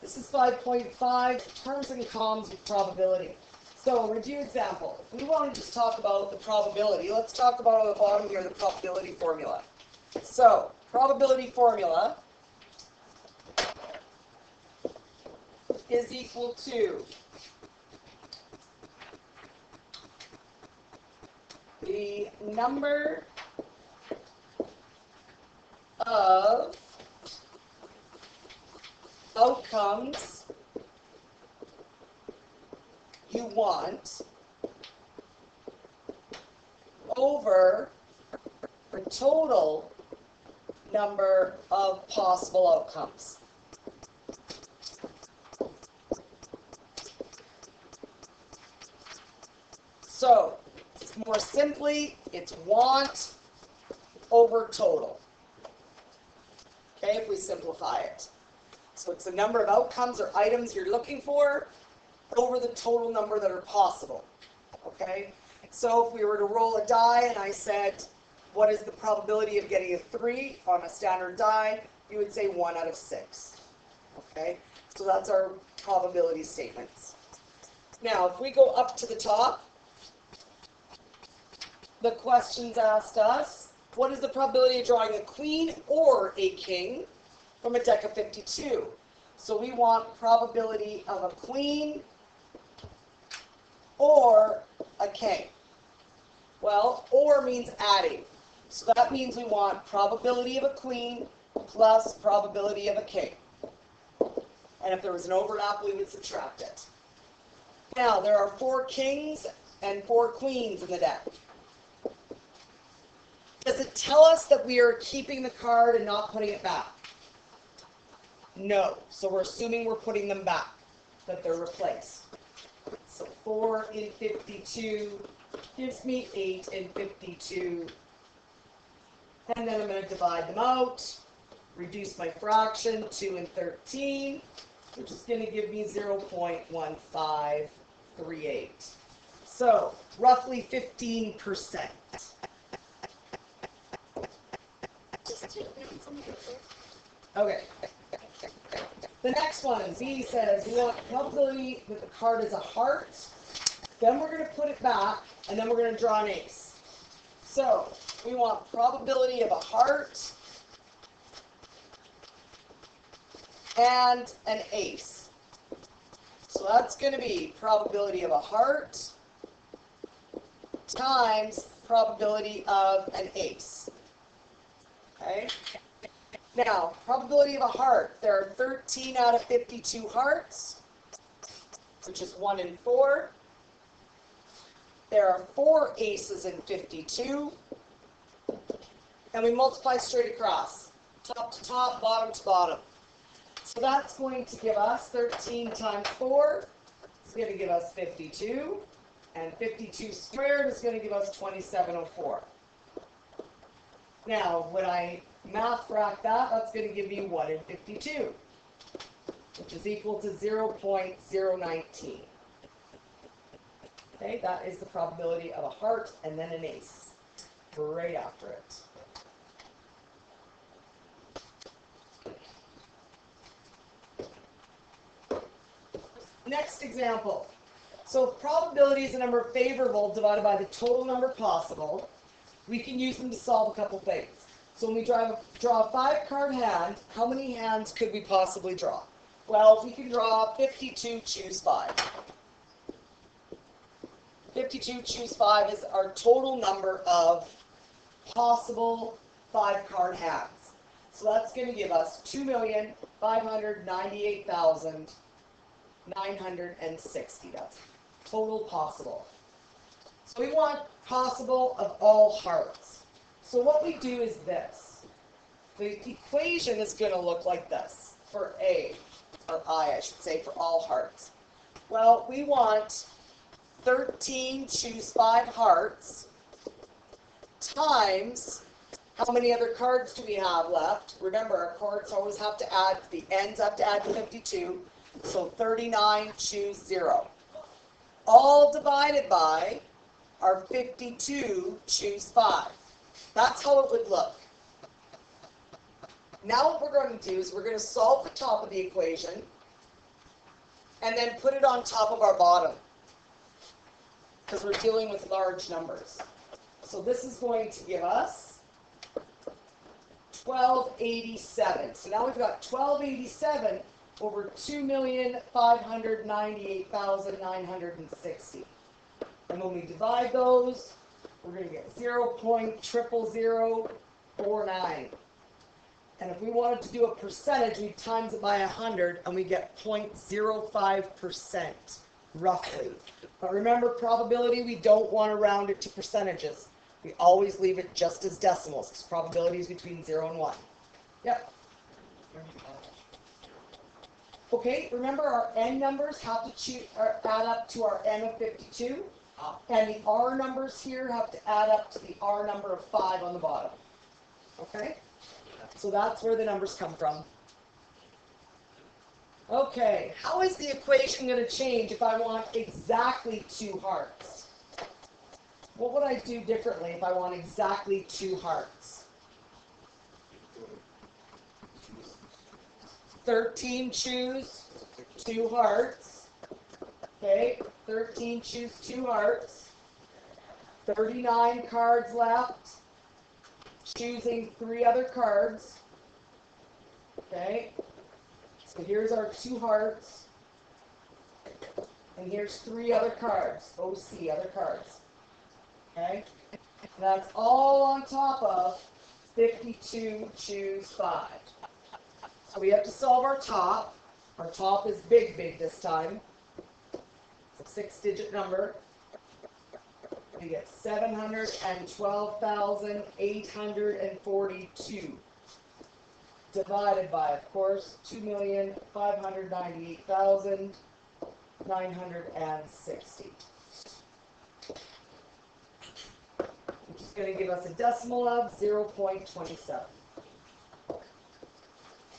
This is 5.5, terms and combs with probability. So review example. If we want to just talk about the probability, let's talk about on the bottom here the probability formula. So probability formula is equal to the number of outcomes you want over the total number of possible outcomes. So, more simply, it's want over total. Okay, if we simplify it. So it's the number of outcomes or items you're looking for over the total number that are possible. Okay, so if we were to roll a die and I said, what is the probability of getting a 3 on a standard die? You would say 1 out of 6. Okay, so that's our probability statements. Now, if we go up to the top, the questions asked us, what is the probability of drawing a queen or a king from a deck of 52? So we want probability of a queen or a king. Well, or means adding. So that means we want probability of a queen plus probability of a king. And if there was an overlap, we would subtract it. Now, there are 4 kings and 4 queens in the deck. Does it tell us that we are keeping the card and not putting it back? No. So we're assuming we're putting them back, that they're replaced. So 4 in 52 gives me 8 in 52. And then I'm going to divide them out, reduce my fraction, 2 and 13, which is going to give me 0.1538. So roughly 15%. Okay. The next one, B says we want probability that the card is a heart. Then we're going to put it back, and then we're going to draw an ace. So we want probability of a heart and an ace. So that's going to be probability of a heart times probability of an ace. Okay. Now, probability of a heart. There are 13 out of 52 hearts, which is 1 in 4. There are 4 aces in 52. And we multiply straight across, top to top, bottom to bottom. So that's going to give us 13 times 4. It's going to give us 52. And 52 squared is going to give us 2704. Now, when I math rack that, that's going to give me 1 in 52, which is equal to 0.019. Okay, that is the probability of a heart and then an ace right after it. Next example. So if probability is the number favorable divided by the total number possible, we can use them to solve a couple things. So when we draw a 5-card hand, how many hands could we possibly draw? Well, if we can draw 52, choose 5. 52, choose 5 is our total number of possible 5-card hands. So that's going to give us 2,598,960. That's total possible. So we want possible of all hearts. So what we do is this. The equation is going to look like this for A, or I should say, for all hearts. Well, we want 13 choose 5 hearts times how many other cards do we have left? Remember, our cards always have to add, the ends have to add to 52. So 39 choose 0. All divided by our 52 choose 5. That's how it would look. Now what we're going to do is we're going to solve the top of the equation. and then put it on top of our bottom, because we're dealing with large numbers. So this is going to give us 1287. So now we've got 1287 over 2,598,960. And when we divide those, we're going to get 0.00049. And if we wanted to do a percentage, we times it by 100, and we get 0.05%, roughly. But remember, probability, we don't want to round it to percentages. We always leave it just as decimals, because probability is between 0 and 1. Yep. Okay, remember our n numbers have to add up to our n of 52. And the r numbers here have to add up to the r number of 5 on the bottom. Okay? So that's where the numbers come from. Okay, how is the equation going to change if I want exactly 2 hearts? What would I do differently if I want exactly 2 hearts? 13 choose 2 hearts. Okay, 13 choose 2 hearts. 39 cards left, choosing 3 other cards. Okay, so here's our 2 hearts, and here's 3 other cards, OC, other cards. Okay, that's all on top of 52 choose 5. So we have to solve our top. Our top is big this time. It's a 6-digit number. We get 712,842 divided by, of course, 2,598,960. Which is going to give us a decimal of 0.27.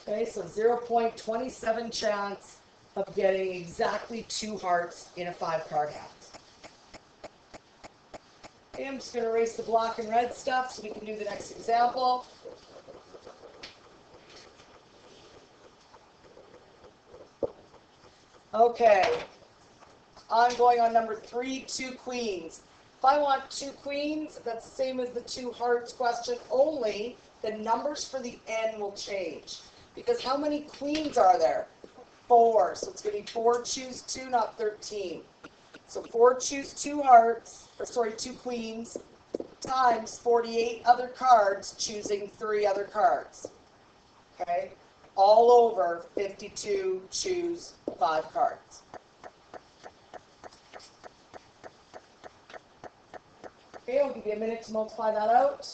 Okay, so 0.27 chance of getting exactly 2 hearts in a 5-card hat. Okay, I'm just going to erase the black and red stuff so we can do the next example. Okay, I'm going on number 3, 2 queens. If I want 2 queens, that's the same as the 2 hearts question, only the numbers for the n will change. Because how many queens are there? 4. So it's going to be 4 choose 2, not 13. So 4 choose 2 hearts, or sorry, 2 queens, times 48 other cards, choosing 3 other cards. Okay? All over 52 choose 5 cards. Okay, I'll give you a minute to multiply that out.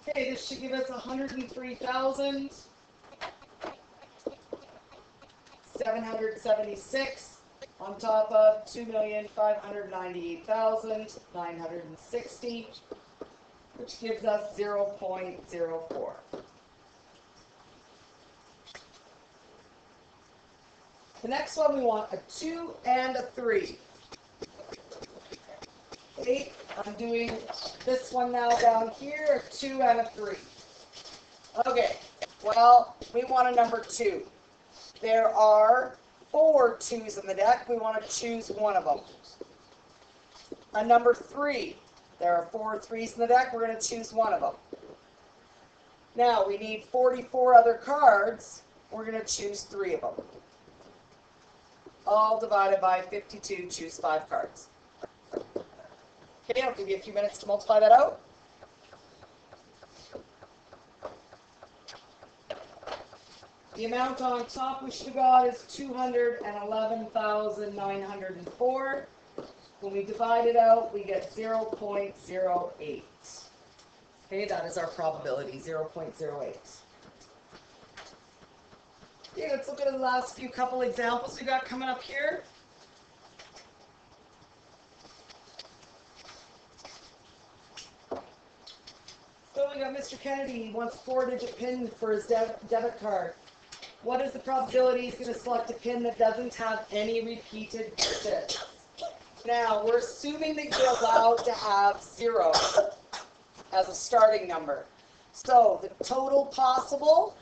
Okay, this should give us 103,776 on top of 2,598,960, which gives us 0.04. The next one, we want a 2 and a 3. Okay, I'm doing this one now down here, a 2 and a 3. Okay, well, we want a number 2. There are 4 2s in the deck. We want to choose one of them. A number 3. There are 4 3s in the deck. We're going to choose one of them. Now, we need 44 other cards. We're going to choose 3 of them. All divided by 52, choose 5 cards. Okay, I'll give you a few minutes to multiply that out. The amount on top we should have got is 211,904. When we divide it out, we get 0.08. Okay, that is our probability, 0.08. Okay, let's look at the last few couple examples we got coming up here. So we got Mr. Kennedy. He wants 4-digit PIN for his debit card. What is the probability he's going to select a PIN that doesn't have any repeated digits? Now, we're assuming that you're allowed to have 0 as a starting number. So, the total possible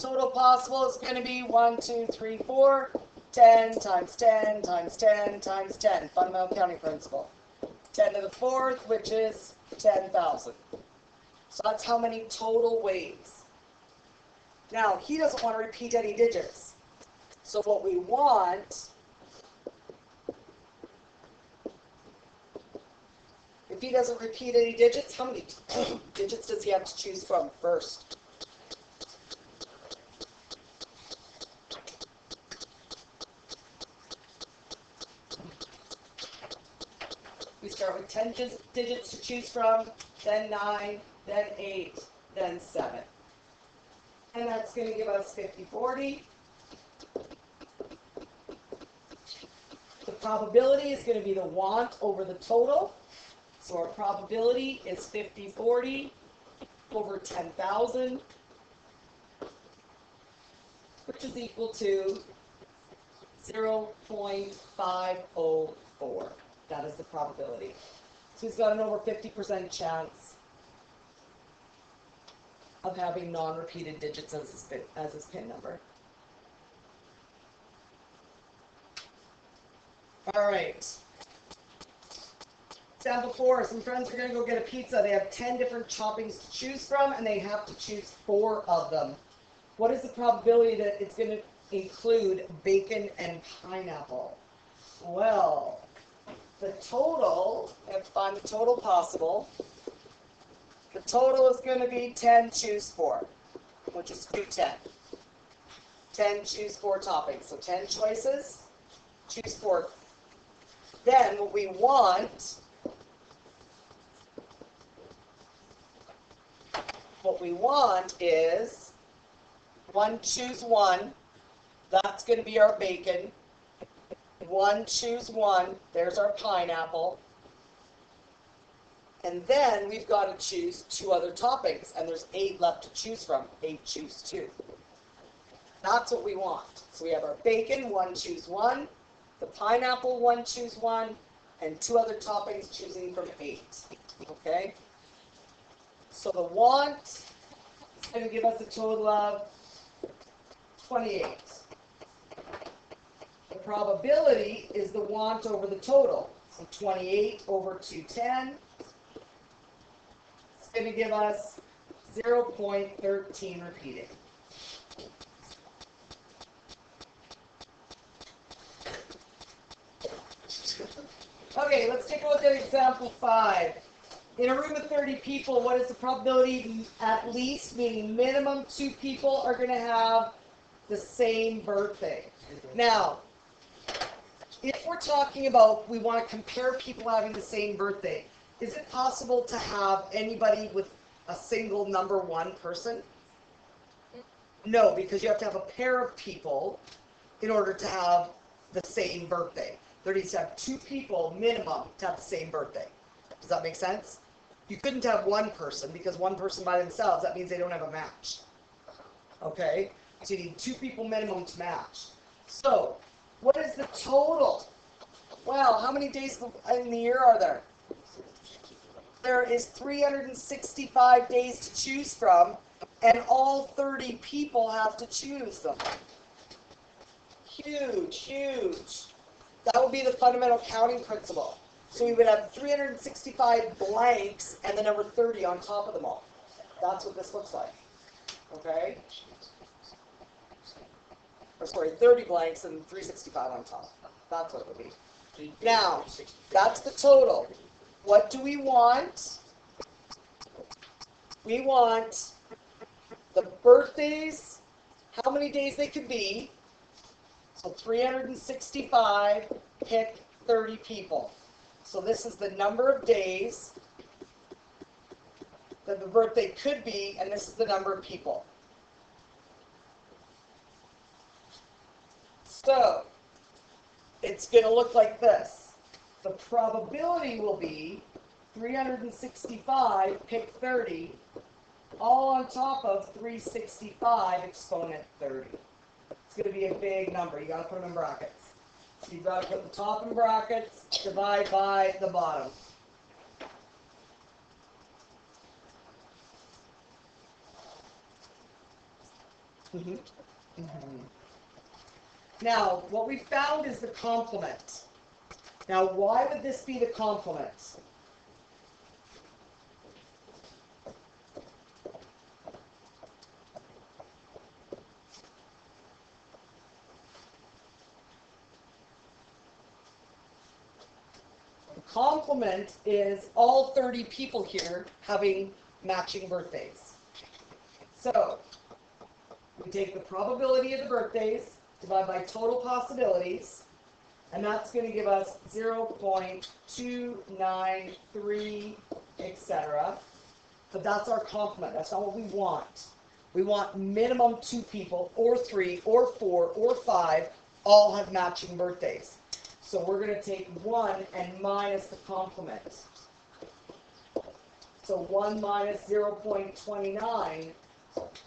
Total possible is going to be 1, 2, 3, 4, 10 times 10 times 10 times 10. Fundamental counting principle. 10 to the fourth, which is 10,000. So that's how many total ways. Now, he doesn't want to repeat any digits. So what we want, if he doesn't repeat any digits, how many digits does he have to choose from first? We start with 10 digits to choose from, then 9, then 8, then 7. And that's going to give us 50, 40. The probability is going to be the want over the total. So our probability is 50, 40 over 10,000, which is equal to 0.504. That is the probability. So he's got an over 50% chance of having non-repeated digits as his PIN number. All right. Example 4, some friends are going to go get a pizza. They have 10 different toppings to choose from, and they have to choose 4 of them. What is the probability that it's going to include bacon and pineapple? Well, the total, I have to find the total possible. The total is going to be 10 choose 4, which is 210. 10 choose 4 toppings. So 10 choices, choose 4. Then what we want is 1 choose 1. That's going to be our bacon. 1 choose 1. There's our pineapple. And then we've got to choose 2 other toppings. And there's 8 left to choose from. 8 choose 2. That's what we want. So we have our bacon, 1 choose 1. The pineapple, 1 choose 1. And 2 other toppings choosing from 8. Okay? So the want is going to give us a total of 28. The probability is the want over the total. So 28 over 210 is going to give us 0.13 repeating. Okay, let's take a look at example 5. In a room of 30 people, what is the probability at least, meaning minimum 2 people are going to have the same birthday? Now, if we're talking about we want to compare people having the same birthday, is it possible to have anybody with a single number 1 person? No, because you have to have a pair of people in order to have the same birthday. There needs to have 2 people minimum to have the same birthday. Does that make sense? You couldn't have 1 person, because 1 person by themselves, that means they don't have a match. Okay? So you need 2 people minimum to match. So, what is the total? Well, how many days in the year are there? There is 365 days to choose from, and all 30 people have to choose them. Huge, huge. That would be the fundamental counting principle. So we would have 365 blanks and the number 30 on top of them all. That's what this looks like. Okay? Or sorry, 30 blanks and 365 on top. That's what it would be. Now, that's the total. What do we want? We want the birthdays, how many days they could be. So 365, pick 30 people. So this is the number of days that the birthday could be, and this is the number of people. So it's going to look like this. The probability will be 365, pick 30, all on top of 365 exponent 30. It's going to be a big number. You got to put them in brackets. So you've got to put the top in brackets, divide by the bottom. Mhm. Mhm. Now, what we found is the complement. Now, why would this be the complement? The complement is all 30 people here having matching birthdays. So, we take the probability of the birthdays, divide by total possibilities, and that's going to give us 0.293, etc. But that's our complement. That's not what we want. We want minimum 2 people, or 3, or 4, or 5, all have matching birthdays. So we're going to take 1 and minus the complement. So 1 minus 0.29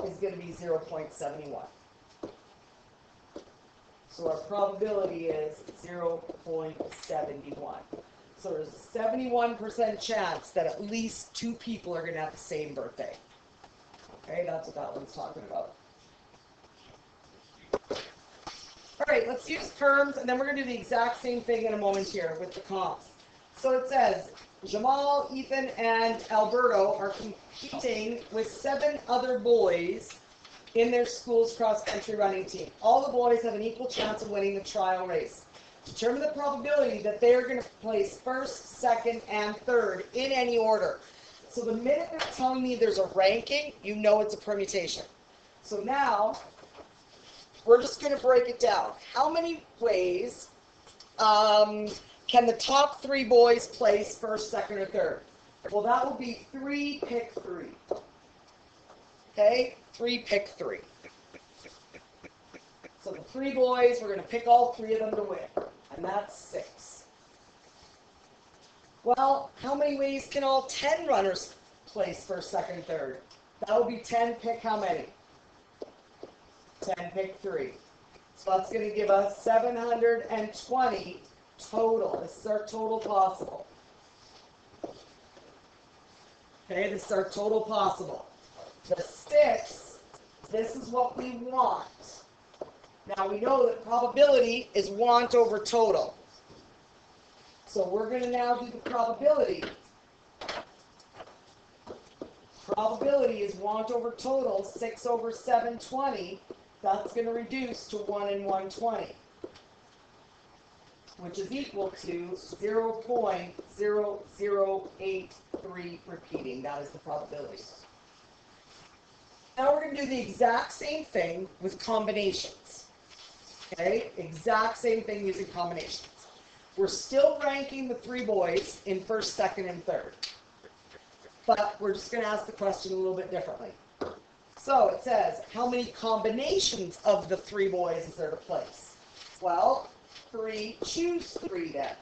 is going to be 0.71. So our probability is 0.71. So there's a 71% chance that at least 2 people are going to have the same birthday. Okay, that's what that one's talking about. All right, let's use Perms, and then we're going to do the exact same thing in a moment here with the comps. So it says, Jamal, Ethan, and Alberto are competing with 7 other boys in their school's cross-country running team. All the boys have an equal chance of winning the trial race. Determine the probability that they are going to place first, second, and third in any order. So the minute they're telling me there's a ranking, you know it's a permutation. So now, we're just going to break it down. How many ways can the top 3 boys place first, second, or third? Well, that will be 3 pick 3. Okay? 3 pick 3. So the 3 boys, we're going to pick all 3 of them to win. And that's 6. Well, how many ways can all 10 runners place first, second, third? That would be 10 pick how many? 10 pick 3. So that's going to give us 720 total. This is our total possible. Okay, this is our total possible. The 6, this is what we want. Now we know that probability is want over total. So we're going to now do the probability. Probability is want over total, 6 over 720. That's going to reduce to 1 in 120, which is equal to 0.0083 repeating. That is the probability. Now we're going to do the exact same thing with combinations. Okay? Exact same thing using combinations. We're still ranking the 3 boys in first, second, and third. But we're just going to ask the question a little bit differently. So it says, how many combinations of the 3 boys is there to place? Well, 3, choose 3 then.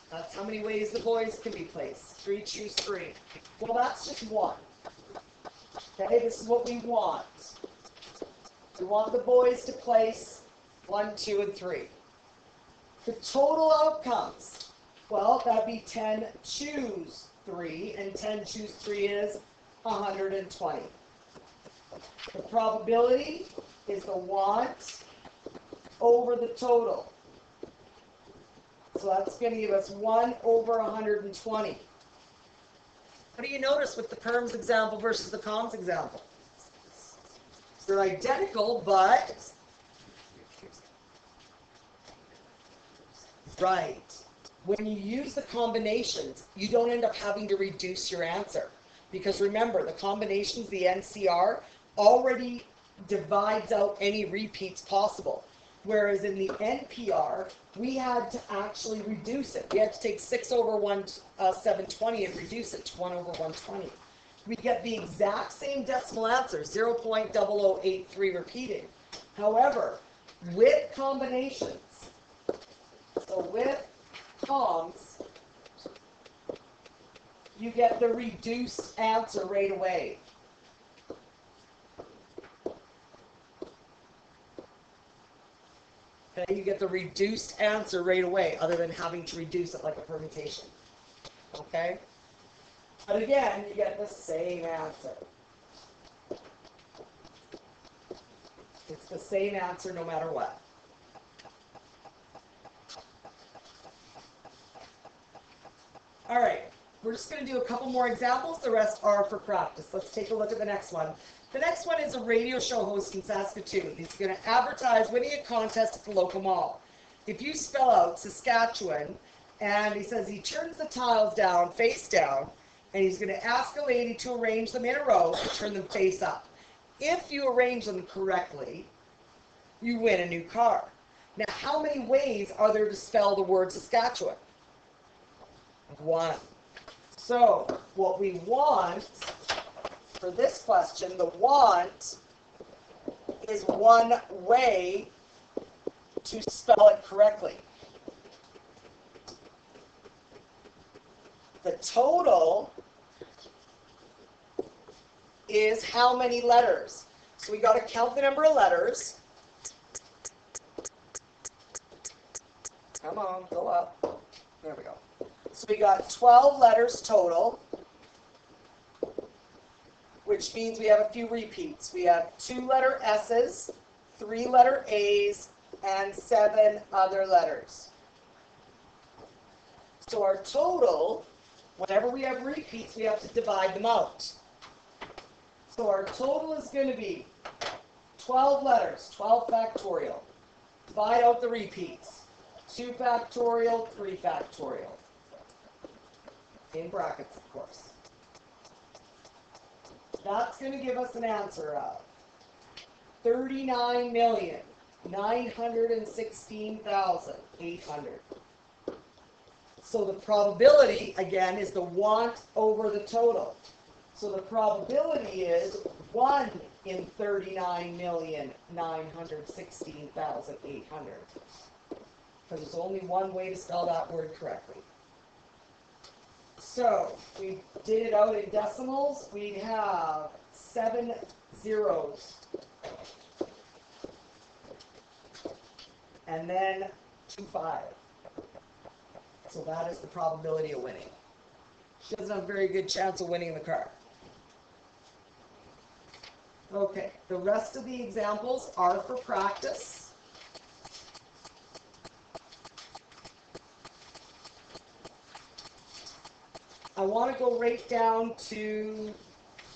That's how many ways the boys can be placed. 3, choose 3. Well, that's just 1. Okay, this is what we want. We want the boys to place 1, 2, and 3. The total outcomes, well, that'd be 10 choose 3, and 10 choose 3 is 120. The probability is the want over the total. So that's going to give us 1 over 120. What do you notice with the Perms example versus the Combs example? They're identical, but right. When you use the combinations, you don't end up having to reduce your answer. Because remember, the combinations, the NCR, already divides out any repeats possible. Whereas in the NPR, we had to actually reduce it. We had to take 6 over 720 and reduce it to 1 over 120. We get the exact same decimal answer, 0.0083 repeating. However, with combinations, so with Combs, you get the reduced answer right away. Okay, you get the reduced answer right away, other than having to reduce it like a permutation. Okay? But again, you get the same answer. It's the same answer no matter what. All right, we're just going to do a couple more examples. The rest are for practice. Let's take a look at the next one. The next one is a radio show host in Saskatoon. He's going to advertise winning a contest at the local mall. If you spell out Saskatchewan, and he says he turns the tiles down, face down, and he's going to ask a lady to arrange them in a row and turn them face up. If you arrange them correctly, you win a new car. Now, how many ways are there to spell the word Saskatchewan? One. So, what we want for this question, the want is one way to spell it correctly. The total is how many letters. So we got to count the number of letters. Come on, go up. There we go. So we got 12 letters total, which means we have a few repeats. We have 2 letter S's, 3 letter A's, and 7 other letters. So our total, whenever we have repeats, we have to divide them out. So our total is going to be 12 letters, 12 factorial. Divide out the repeats. 2 factorial, 3 factorial. In brackets, of course. That's going to give us an answer of 39,916,800. So the probability, again, is the want over the total. So the probability is 1 in 39,916,800. Because there's only one way to spell that word correctly. So, we did it out in decimals. We'd have 7 zeros. And then 2 5. So that is the probability of winning. She doesn't have a very good chance of winning the car. Okay, the rest of the examples are for practice. I want to go right down to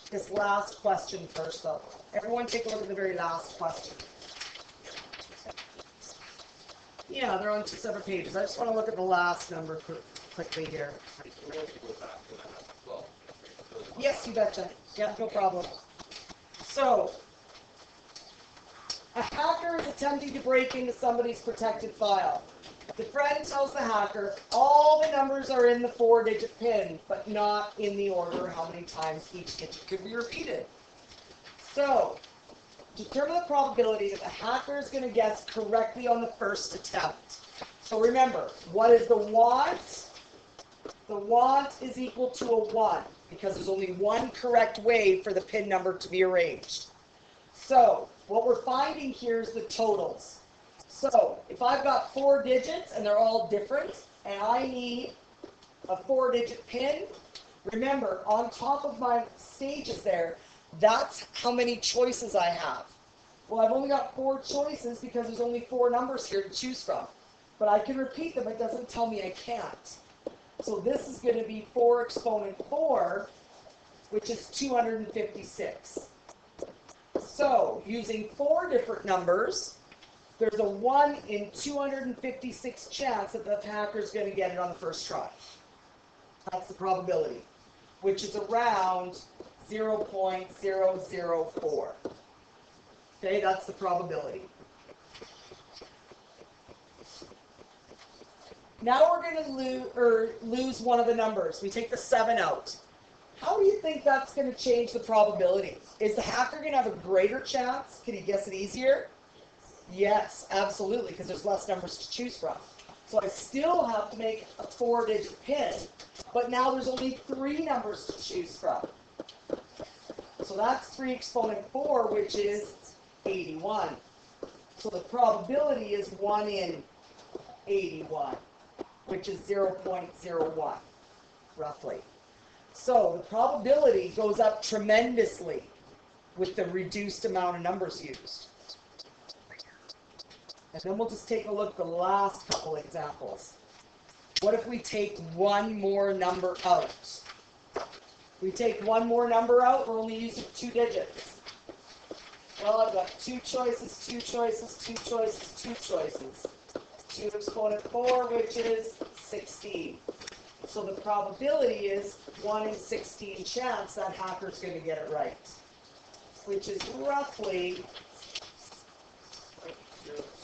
this last question first, though. Everyone take a look at the very last question. Yeah, they're on 2 separate pages. I just want to look at the last number quickly here. Yes, you betcha. Yeah, no problem. So, a hacker is attempting to break into somebody's protected file. The friend tells the hacker all the numbers are in the 4-digit PIN, but not in the order how many times each digit could be repeated. So, determine the probability that the hacker is going to guess correctly on the first attempt. So remember, what is the want? The want is equal to a 1, because there's only one correct way for the PIN number to be arranged. So, what we're finding here is the totals. So, if I've got 4 digits and they're all different, and I need a 4-digit PIN, remember, on top of my stages there, that's how many choices I have. Well, I've only got 4 choices because there's only 4 numbers here to choose from. But I can repeat them, it doesn't tell me I can't. So this is going to be 4 exponent 4, which is 256. So, using 4 different numbers, there's a 1 in 256 chance that the hacker is going to get it on the first try. That's the probability, which is around 0.004. Okay, that's the probability. Now we're going to lose one of the numbers. We take the 7 out. How do you think that's going to change the probability? Is the hacker going to have a greater chance? Can he guess it easier? Yes, absolutely, because there's less numbers to choose from. So I still have to make a 4-digit PIN, but now there's only 3 numbers to choose from. So that's 3 exponent 4, which is 81. So the probability is 1 in 81, which is 0.01, roughly. So the probability goes up tremendously with the reduced amount of numbers used. And then we'll just take a look at the last couple examples. What if we take one more number out? We take one more number out, we're only using 2 digits. Well, I've got 2 choices, 2 choices, 2 choices, 2 choices. 2 exponent 4, which is 16. So the probability is 1 in 16 chance that hacker's going to get it right, which is roughly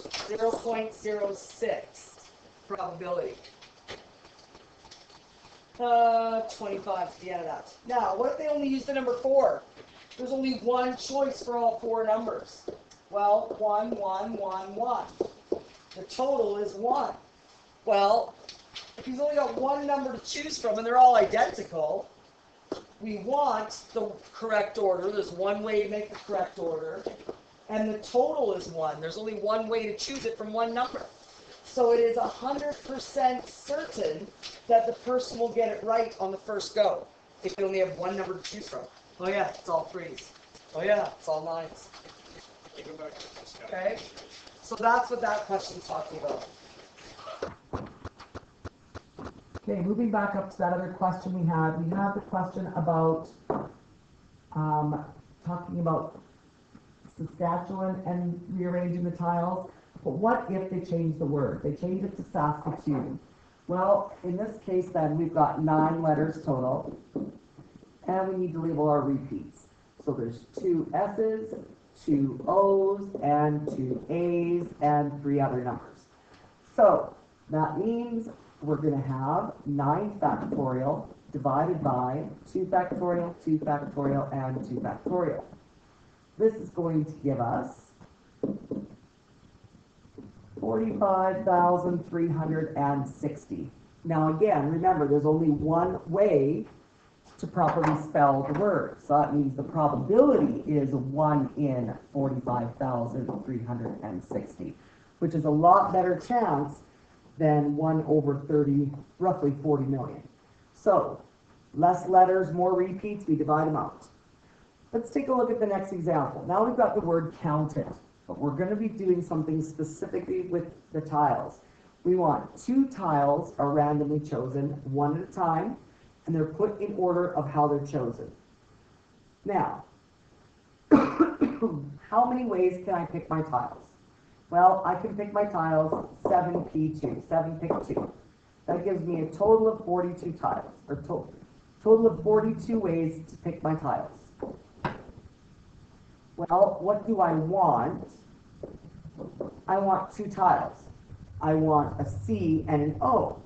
0.06 probability. 25 to the end of that. Now, what if they only use the number 4? There's only one choice for all 4 numbers. Well, 1, 1, 1, 1. The total is 1. Well, if you've only got one number to choose from and they're all identical, we want the correct order. There's one way to make the correct order. And the total is 1. There's only one way to choose it from one number. So it is 100% certain that the person will get it right on the first go if they only have one number to choose from. Oh yeah, it's all 3s. Oh yeah, it's all 9s. Okay? So that's what that question's talking about. Okay, moving back up to that other question we have the question about talking about Saskatchewan and rearranging the tiles. But what if they change the word? They change it to Saskatoon. Well, in this case then, we've got 9 letters total, and we need to label our repeats. So there's 2 S's, 2 O's, and 2 A's, and 3 other numbers. So that means we're going to have 9 factorial divided by 2 factorial, 2 factorial, and 2 factorial. This is going to give us 45,360. Now again, remember, there's only one way to properly spell the word. So that means the probability is 1 in 45,360, which is a lot better chance than 1 over 30, roughly 40 million. So less letters, more repeats, we divide them out. Let's take a look at the next example. Now we've got the word counted, but we're going to be doing something specifically with the tiles. We want 2 tiles are randomly chosen, one at a time, and they're put in order of how they're chosen. Now, how many ways can I pick my tiles? Well, I can pick my tiles 7P2, 7 pick 2. That gives me a total of 42 tiles, or total of 42 ways to pick my tiles. Well, what do I want? I want 2 tiles. I want a C and an O.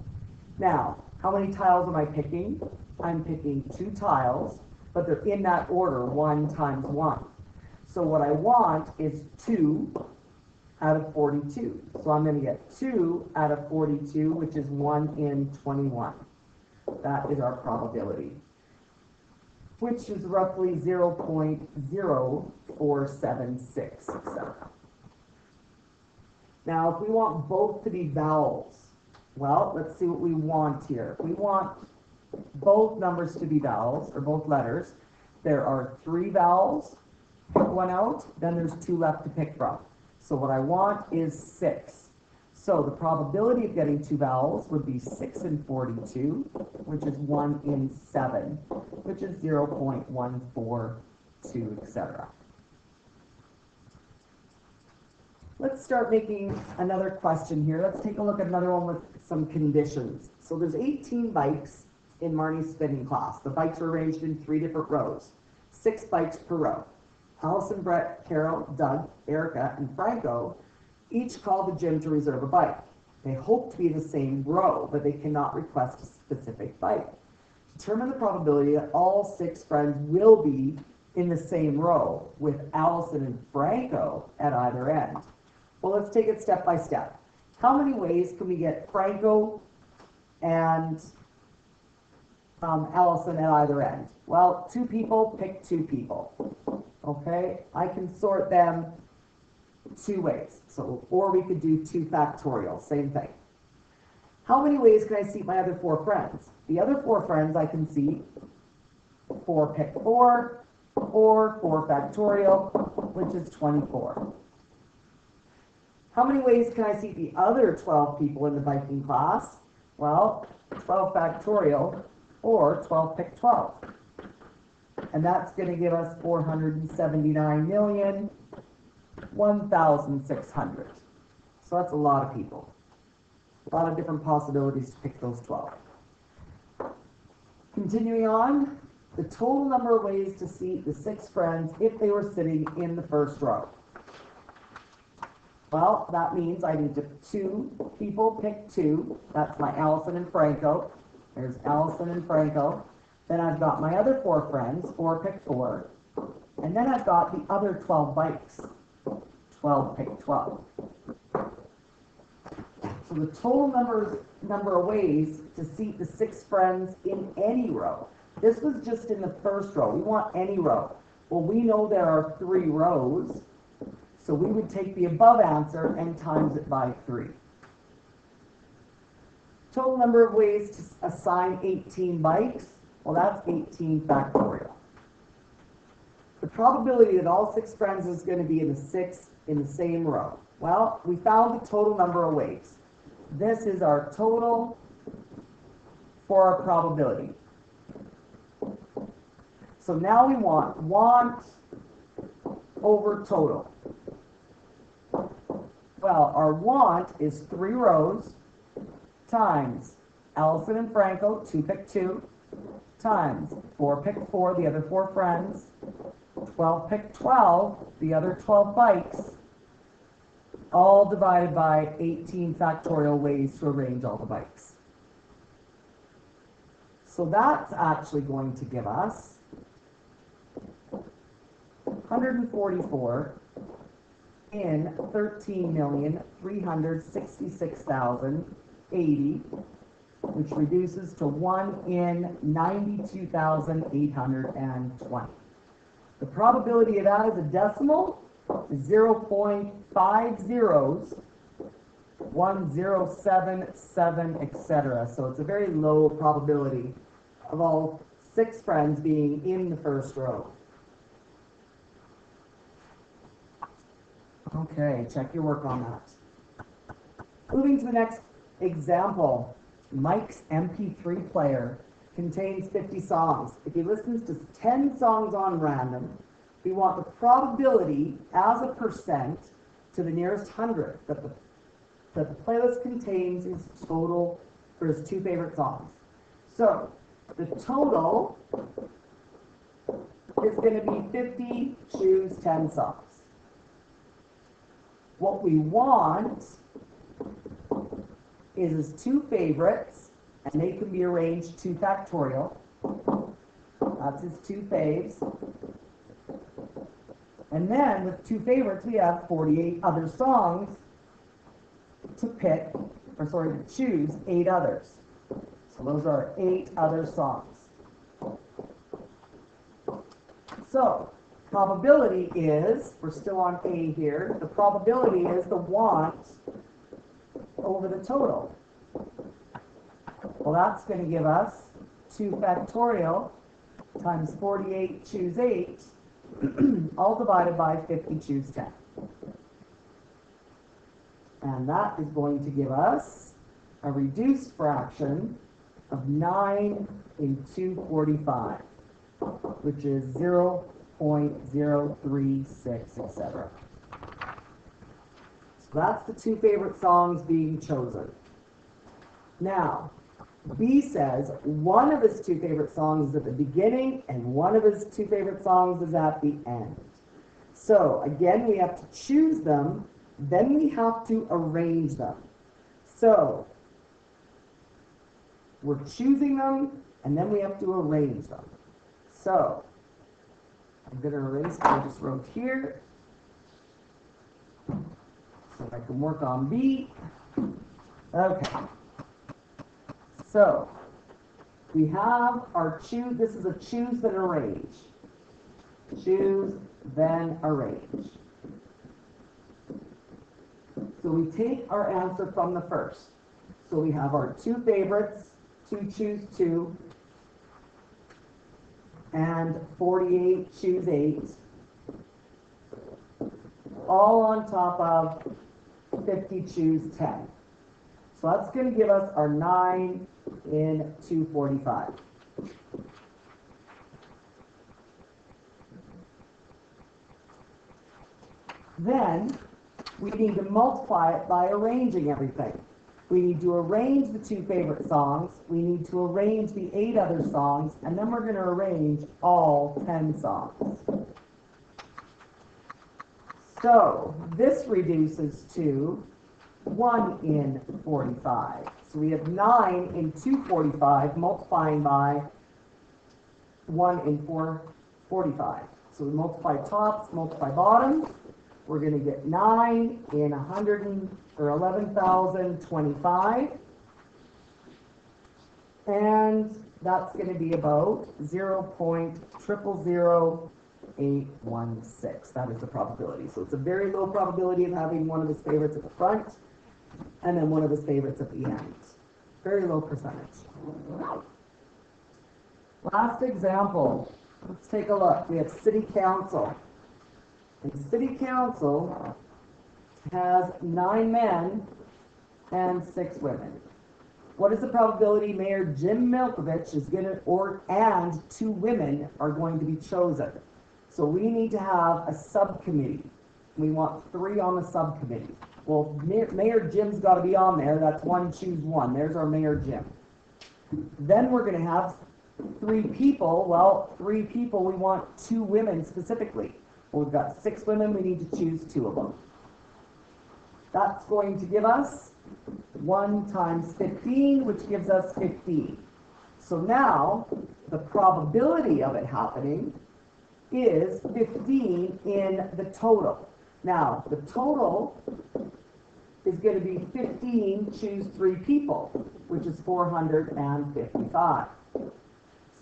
Now, how many tiles am I picking? I'm picking 2 tiles, but they're in that order, 1 times 1. So what I want is 2 out of 42. So I'm going to get 2 out of 42, which is 1 in 21. That is our probability, which is roughly 0.0476, etc. Now, if we want both to be vowels, well, let's see what we want here. If we want both numbers to be vowels, or both letters, there are 3 vowels. Pick one out, then there's 2 left to pick from. So what I want is 6. So the probability of getting 2 vowels would be 6 in 42, which is 1 in 7, which is 0.142, etc. Let's start making another question here. Let's take a look at another one with some conditions. So there's 18 bikes in Marnie's spinning class. The bikes are arranged in 3 different rows, 6 bikes per row. Allison, Brett, Carol, Doug, Erica, and Franco each call the gym to reserve a bike. They hope to be in the same row, but they cannot request a specific bike. Determine the probability that all 6 friends will be in the same row with Allison and Franco at either end. Well, let's take it step by step. How many ways can we get Franco and Allison at either end? Well, 2 people, pick 2 people. Okay, I can sort them 2 ways. So, or we could do 2 factorial, same thing. How many ways can I seat my other 4 friends? The other 4 friends I can seat 4 pick 4, or 4 factorial, which is 24. How many ways can I seat the other 12 people in the biking class? Well, 12 factorial or 12 pick 12. And that's going to give us 479,001,600. So that's a lot of people. A lot of different possibilities to pick those 12. Continuing on, the total number of ways to seat the 6 friends if they were sitting in the first row. Well, that means I need to 2 people pick 2. That's my Allison and Franco. There's Allison and Franco. Then I've got my other 4 friends, 4 pick 4. And then I've got the other 12 bikes, 12 pick 12. So the total number of ways to seat the 6 friends in any row. This was just in the first row. We want any row. Well, we know there are 3 rows, so we would take the above answer and times it by 3. Total number of ways to assign 18 bikes. Well, that's 18 factorial. The probability that all 6 friends is going to be in the same row. Well, we found the total number of ways. This is our total for our probability. So now we want over total. Well, our want is 3 rows times Allison and Franco, 2 pick 2, times 4 pick 4, the other 4 friends, 12 pick 12, the other 12 bikes, all divided by 18 factorial ways to arrange all the bikes. So that's actually going to give us 144 in 13,366,080, which reduces to 1 in 92,820. The probability of that as a decimal is 0.501077, etc. So it's a very low probability of all 6 friends being in the first row. Okay, check your work on that. Moving to the next example. Mike's MP3 player contains 50 songs. If he listens to 10 songs on random, we want the probability as a percent to the nearest 100 that the playlist contains his total for his 2 favorite songs. So the total is going to be 50, choose 10 songs. What we want is his 2 favorites, and they can be arranged 2 factorial. That's his 2 faves. And then with 2 favorites, we have 48 other songs to choose 8 others. So those are 8 other songs. So probability is, we're still on A here, the probability is the want over the total. Well, that's going to give us 2 factorial times 48 choose 8, all divided by 50 choose 10. And that is going to give us a reduced fraction of 9 in 245, which is 0.036, etc. So that's the 2 favorite songs being chosen. Now, B says one of his 2 favorite songs is at the beginning and one of his 2 favorite songs is at the end. So again, we have to choose them, then we have to arrange them. So we're choosing them and then we have to arrange them. So I'm going to erase what I just wrote here so I can work on B. Okay. So we have our choose. This is a choose then arrange. Choose then arrange. So we take our answer from the first. So we have our 2 favorites, 2 choose 2, and 48 choose 8, all on top of 50, choose 10. So that's going to give us our 9 in 245. Then we need to multiply it by arranging everything. We need to arrange the 2 favorite songs, we need to arrange the 8 other songs, and then we're going to arrange all 10 songs. So this reduces to 1 in 45. So we have 9 in 245 multiplying by 1 in 445. So we multiply tops, multiply bottoms. We're going to get 9 in 11,025. And that's going to be about 0.000816. That is the probability. So it's a very low probability of having one of his favorites at the front and then one of his favorites at the end. Very low percentage. Last example. Let's take a look. We have city council. And city council has 9 men and 6 women. What is the probability Mayor Jim Milkovich is going to, and 2 women are going to be chosen? So we need to have a subcommittee. We want 3 on the subcommittee. Well, Mayor Jim's got to be on there. That's 1, choose 1. There's our Mayor Jim. Then we're going to have 3 people. Well, 3 people, we want 2 women specifically. Well, we've got 6 women, we need to choose 2 of them. That's going to give us 1 times 15, which gives us 15. So now, the probability of it happening is 15 in the total. Now, the total is going to be 15, choose 3 people, which is 455.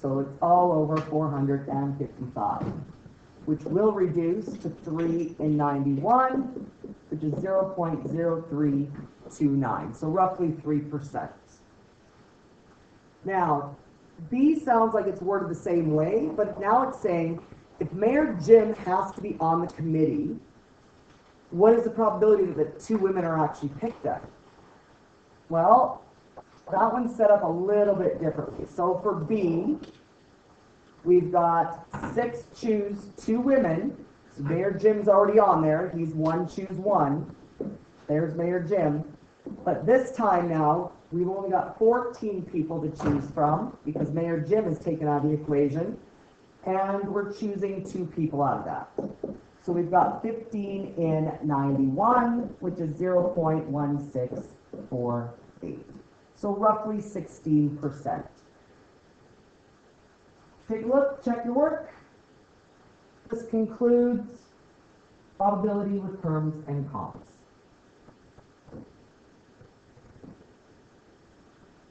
So it's all over 455, which will reduce to 3 in 91, which is 0.0329, so roughly 3%. Now, B sounds like it's worded the same way, but now it's saying if Mayor Jim has to be on the committee, what is the probability that 2 women are actually picked at? Well, that one's set up a little bit differently. So for B, we've got 6 choose 2 women. So Mayor Jim's already on there. He's 1 choose 1. There's Mayor Jim. But this time now, we've only got 14 people to choose from because Mayor Jim is taken out of the equation. And we're choosing 2 people out of that. So we've got 15 in 91, which is 0.1648. So roughly 16%. Take a look, check your work. This concludes probability with Perms and Combs.